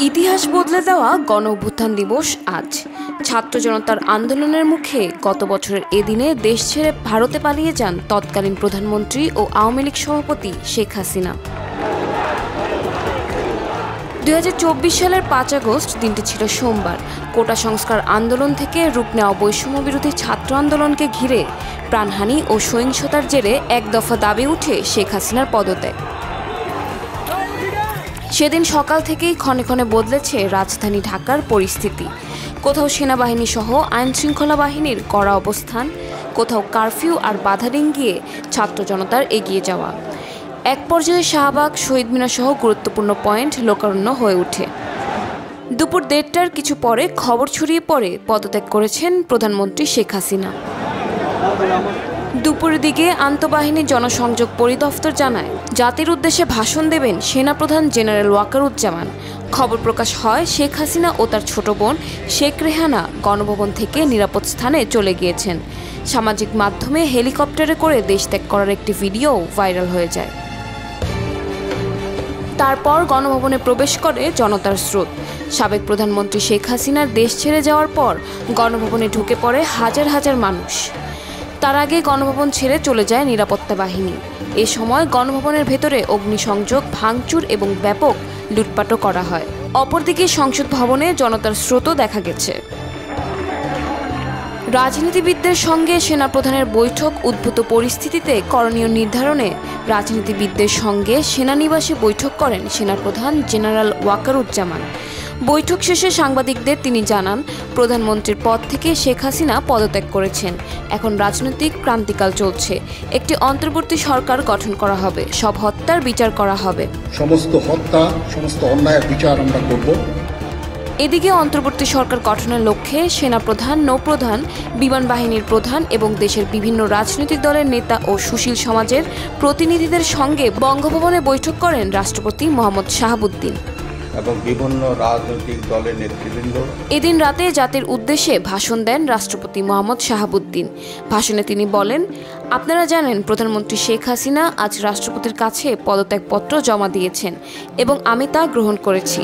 ইতিহাস বদলে দেওয়া গণ অভ্যুত্থান দিবস আজ। ছাত্র জনতার আন্দোলনের মুখে গত বছরের এদিনে দেশ ছেড়ে ভারতে পালিয়ে যান তৎকালীন প্রধানমন্ত্রী ও আওয়ামী লীগ সভাপতি শেখ হাসিনা। 2024 সালের 5 আগস্ট দিনটি ছিল সোমবার। কোটা সংস্কার আন্দোলন থেকে রূপ নেওয়া বৈষম্য বিরোধী ছাত্র আন্দোলনকে ঘিরে প্রাণহানি ও সহিংসতার জেরে এক দফা দাবি উঠে শেখ হাসিনার পদত্যাগ। সেদিন সকাল থেকেই ক্ষণে ক্ষণে বদলেছে রাজধানী ঢাকার পরিস্থিতি। কোথাও সেনাবাহিনী সহ আইনশৃঙ্খলা বাহিনীর কড়া অবস্থান, কোথাও কারফিউ আর বাধা ডিঙ্গিয়ে ছাত্র জনতার এগিয়ে যাওয়া। এক পর্যায়ে শাহবাগ, শহীদ মিনার সহ গুরুত্বপূর্ণ পয়েন্ট লোকারণ্য হয়ে ওঠে। দুপুর 1:30টার কিছু পরে খবর ছড়িয়ে পড়ে পদত্যাগ করেছেন প্রধানমন্ত্রী শেখ হাসিনা। দুপুরের দিকে আন্তঃবাহিনী জনসংযোগ পরিদপ্তর জানায়, জাতির উদ্দেশ্যে ভাষণ দেবেন সেনাপ্রধান জেনারেল ওয়াকারুজ্জামান। খবর প্রকাশ হয় শেখ হাসিনা ও তার ছোট বোন শেখ রেহানা গণভবন থেকে নিরাপদ স্থানে চলে গিয়েছেন। সামাজিক মাধ্যমে হেলিকপ্টারে করে দেশ ত্যাগ করার একটি ভিডিও ভাইরাল হয়ে যায়। তারপর গণভবনে প্রবেশ করে জনতার স্রোত। সাবেক প্রধানমন্ত্রী শেখ হাসিনার দেশ ছেড়ে যাওয়ার পর গণভবনে ঢুকে পড়ে হাজার হাজার মানুষ। তার আগে গণভবন ছেড়ে চলে যায় নিরাপত্তা বাহিনী। এ সময় গণভবনের ভেতরে অগ্নিসংযোগ, ভাঙচুর এবং ব্যাপক লুটপাটও করা হয়। অপরদিকে সংসদ ভবনে জনতার স্রোতও দেখা গেছে। রাজনীতিবিদদের সঙ্গে সেনাপ্রধানের বৈঠক উদ্ভূত পরিস্থিতিতে করণীয় নির্ধারণে রাজনীতিবিদদের সঙ্গে সেনানিবাসে বৈঠক করেন সেনাপ্রধান জেনারেল ওয়াকারুজ্জামান। বৈঠক শেষে সাংবাদিকদের তিনি জানান, প্রধানমন্ত্রীর পদ থেকে শেখ হাসিনা পদত্যাগ করেছেন। এখন রাজনৈতিক ক্রান্তিকাল চলছে। একটি অন্তর্বর্তী সরকার গঠন করা হবে, সব হত্যার বিচার করা হবে, সমস্ত হত্যা, সমস্ত অন্যায়ের বিচার আমরা করব। এদিকে অন্তর্বর্তী সরকার গঠনের লক্ষ্যে সেনাপ্রধান, নৌপ্রধান, বিমান বাহিনীর প্রধান এবং দেশের বিভিন্ন রাজনৈতিক দলের নেতা ও সুশীল সমাজের প্রতিনিধিদের সঙ্গে বঙ্গভবনে বৈঠক করেন রাষ্ট্রপতি মোহাম্মদ শাহাবুদ্দিন এবং বিভিন্ন রাজনৈতিক দলের নেতৃবৃন্দ। এদিন রাতে জাতির উদ্দেশ্যে ভাষণ দেন রাষ্ট্রপতি মোহাম্মদ শাহাবুদ্দিন। ভাষণে তিনি বলেন, আপনারা জানেন প্রধানমন্ত্রী শেখ হাসিনা আজ রাষ্ট্রপতির কাছে পদত্যাগপত্র জমা দিয়েছেন এবং আমি তা গ্রহণ করেছি।